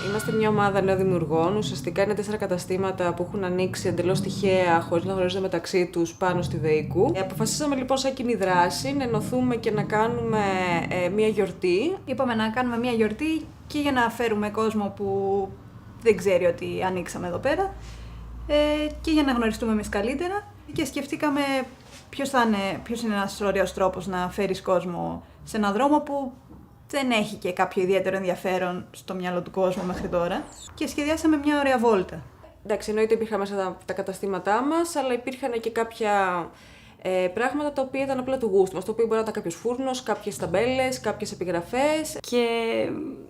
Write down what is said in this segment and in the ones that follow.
Είμαστε μια ομάδα νέων δημιουργών. Ουσιαστικά είναι 4 καταστήματα που έχουν ανοίξει εντελώς τυχαία, χωρίς να γνωρίζονται μεταξύ τους, πάνω στη Δεϊκού. Αποφασίσαμε λοιπόν, σαν κοινή δράση, να ενωθούμε και να κάνουμε μια γιορτή. Είπαμε να κάνουμε μια γιορτή και για να φέρουμε κόσμο που δεν ξέρει ότι ανοίξαμε εδώ πέρα και για να γνωριστούμε εμείς καλύτερα. Και σκεφτήκαμε ποιος είναι ένας ωραίος τρόπος να φέρεις κόσμο σε έναν δρόμο που δεν έχει και κάποιο ιδιαίτερο ενδιαφέρον στο μυαλό του κόσμου μέχρι τώρα και σχεδιάσαμε μια ωραία βόλτα. Εντάξει, εννοείται υπήρχαν μέσα τα καταστήματά μας, αλλά υπήρχαν και κάποια πράγματα τα οποία ήταν απλά του γούστου μας, το οποίο μπορεί να ήταν κάποιος φούρνος, κάποιες ταμπέλες, κάποιες επιγραφές. Και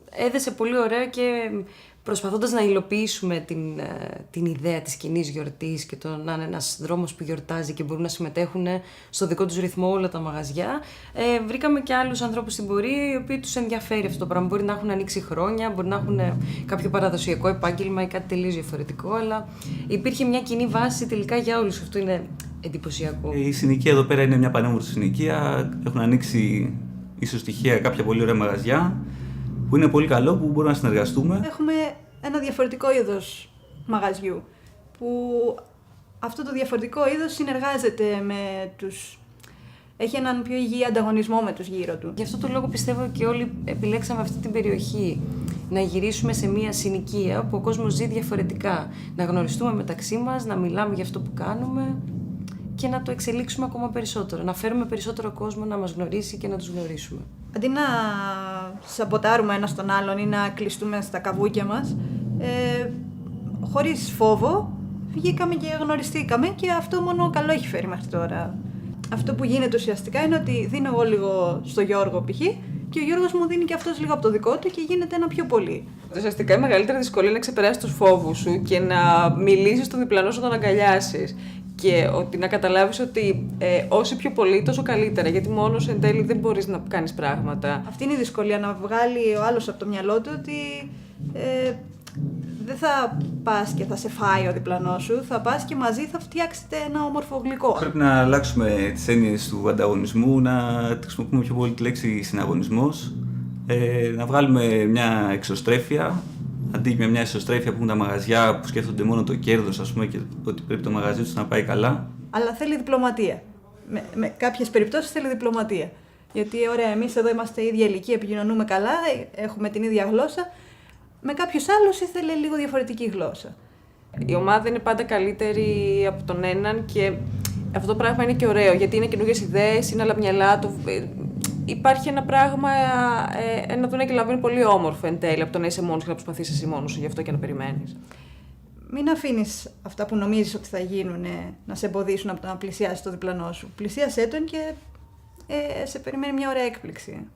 έδεσε πολύ ωραία και προσπαθώντας να υλοποιήσουμε την ιδέα της κοινής γιορτής και το να είναι ένας δρόμος που γιορτάζει και μπορούν να συμμετέχουν στο δικό τους ρυθμό όλα τα μαγαζιά, βρήκαμε και άλλους ανθρώπους στην πορεία οι οποίοι τους ενδιαφέρει αυτό το πράγμα. Μπορεί να έχουν ανοίξει χρόνια, μπορεί να έχουν κάποιο παραδοσιακό επάγγελμα ή κάτι τελείως διαφορετικό, αλλά υπήρχε μια κοινή βάση τελικά για όλους. Αυτό είναι εντυπωσιακό. Η συνοικία εδώ πέρα είναι μια πανέμορφη συνοικία. Έχουν ανοίξει ίσως τυχαία κάποια πολύ ωραία μαγαζιά, που είναι πολύ καλό, που μπορούμε να συνεργαστούμε. Έχουμε ένα διαφορετικό είδος μαγαζιού, που αυτό το διαφορετικό είδος συνεργάζεται με τους... έχει έναν πιο υγιή ανταγωνισμό με τους γύρω του. Γι' αυτό το λόγο πιστεύω και όλοι επιλέξαμε αυτή την περιοχή. Να γυρίσουμε σε μια συνοικία που ο κόσμος ζει διαφορετικά. Να γνωριστούμε μεταξύ μας, να μιλάμε για αυτό που κάνουμε και να το εξελίξουμε ακόμα περισσότερο. Να φέρουμε περισσότερο κόσμο να μας γνωρίσει και να τους γνωρίσουμε. Αντί να σαμποτάρουμε ένας τον άλλον ή να κλειστούμε στα καβούκια μας, χωρίς φόβο, βγήκαμε και γνωριστήκαμε και αυτό μόνο καλό έχει φέρει μέχρι τώρα. Αυτό που γίνεται ουσιαστικά είναι ότι δίνω εγώ λίγο στο Γιώργο π.χ. και ο Γιώργος μου δίνει και αυτός λίγο από το δικό του και γίνεται ένα πιο πολύ. Ουσιαστικά η μεγαλύτερη δυσκολία είναι να ξεπεράσεις τους φόβους σου και να μιλήσεις στον διπλανό σου, να τον αγκαλιάσεις. Και ότι να καταλάβεις ότι όσο πιο πολύ, τόσο καλύτερα. Γιατί μόνος εν τέλει δεν μπορείς να κάνεις πράγματα. Αυτή είναι η δυσκολία, να βγάλει ο άλλος από το μυαλό του ότι δεν θα πας και θα σε φάει ο διπλανός σου, θα πας και μαζί θα φτιάξετε ένα όμορφο γλυκό. Πρέπει να αλλάξουμε τις έννοιες του ανταγωνισμού, να χρησιμοποιούμε πιο πολύ τη λέξη συναγωνισμός, να βγάλουμε μια εξωστρέφεια. Αντί για μια ισοστρέφεια που έχουν τα μαγαζιά που σκέφτονται μόνο το κέρδος, ας πούμε, και ότι πρέπει το μαγαζί τους να πάει καλά. Αλλά θέλει διπλωματία. Με κάποιες περιπτώσεις θέλει διπλωματία. Γιατί, ωραία, εμείς εδώ είμαστε ίδια ηλικία, επικοινωνούμε καλά, έχουμε την ίδια γλώσσα. Με κάποιους άλλους ήθελε λίγο διαφορετική γλώσσα. Η ομάδα είναι πάντα καλύτερη από τον έναν και αυτό το πράγμα είναι και ωραίο, γιατί είναι καινούργιες ιδέες, είναι άλλα μυαλά. Υπάρχει ένα πράγμα, ένα το να εκλαβαίνει πολύ όμορφο εν τέλει από το να είσαι μόνος και να προσπαθείς εσύ μόνος σου, γι' αυτό και να περιμένεις. Μην αφήνεις αυτά που νομίζεις ότι θα γίνουν να σε εμποδίσουν από το να πλησιάσεις το διπλανό σου. Πλησίασέ τον και σε περιμένει μια ωραία έκπληξη.